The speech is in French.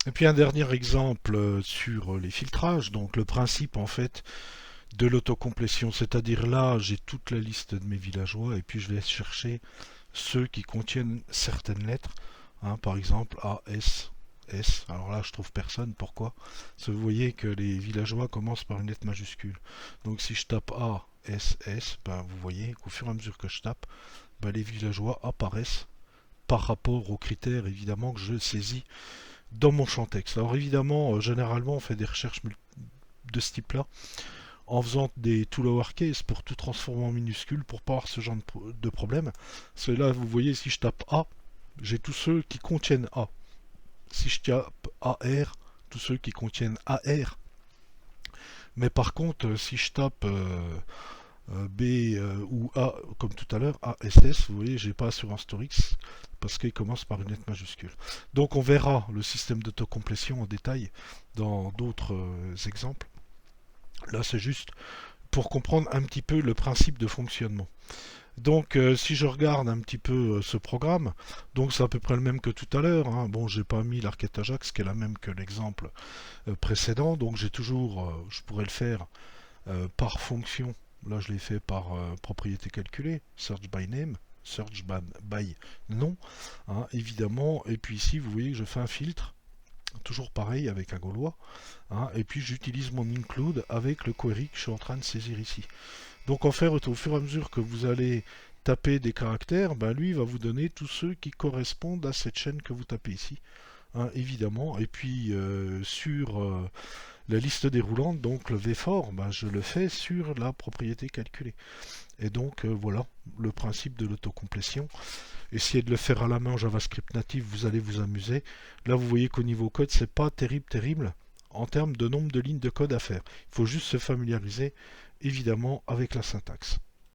Et puis un dernier exemple sur les filtrages, donc le principe en fait de l'autocomplétion, c'est-à-dire là j'ai toute la liste de mes villageois et puis je vais chercher ceux qui contiennent certaines lettres, hein, par exemple A, S, S. Alors là je trouve personne, pourquoi? Parce que vous voyez que les villageois commencent par une lettre majuscule. Donc si je tape A, S, S, ben, vous voyez qu'au fur et à mesure que je tape, ben, les villageois apparaissent par rapport aux critères évidemment que je saisis dans mon champ texte. Alors évidemment, généralement on fait des recherches de ce type-là en faisant des tout lowercase pour tout transformer en minuscule pour pas avoir ce genre de problème. Parce que là, vous voyez, si je tape A, j'ai tous ceux qui contiennent A. Si je tape AR, tous ceux qui contiennent AR. Mais par contre, si je tape B ou A, comme tout à l'heure, ASS, vous voyez, j'ai pas Assurance Torix parce qu'il commence par une lettre majuscule. Donc on verra le système d'autocomplétion en détail dans d'autres exemples. Là, c'est juste pour comprendre un petit peu le principe de fonctionnement. Donc si je regarde un petit peu ce programme, donc c'est à peu près le même que tout à l'heure, hein. Bon, j'ai pas mis la requête Ajax qui est la même que l'exemple précédent, donc j'ai toujours, je pourrais le faire par fonction. Là je l'ai fait par propriété calculée, search by name, search by nom, hein, évidemment, et puis ici vous voyez que je fais un filtre, toujours pareil avec un gaulois, hein, et puis j'utilise mon include avec le query que je suis en train de saisir ici. Donc en fait, au fur et à mesure que vous allez taper des caractères, ben lui va vous donner tous ceux qui correspondent à cette chaîne que vous tapez ici, hein, évidemment. Et puis sur la liste déroulante, donc le V-for, ben, je le fais sur la propriété calculée. Et donc voilà le principe de l'autocomplétion. Essayez de le faire à la main en JavaScript natif, vous allez vous amuser. Là, vous voyez qu'au niveau code, c'est pas terrible en termes de nombre de lignes de code à faire. Il faut juste se familiariser évidemment avec la syntaxe.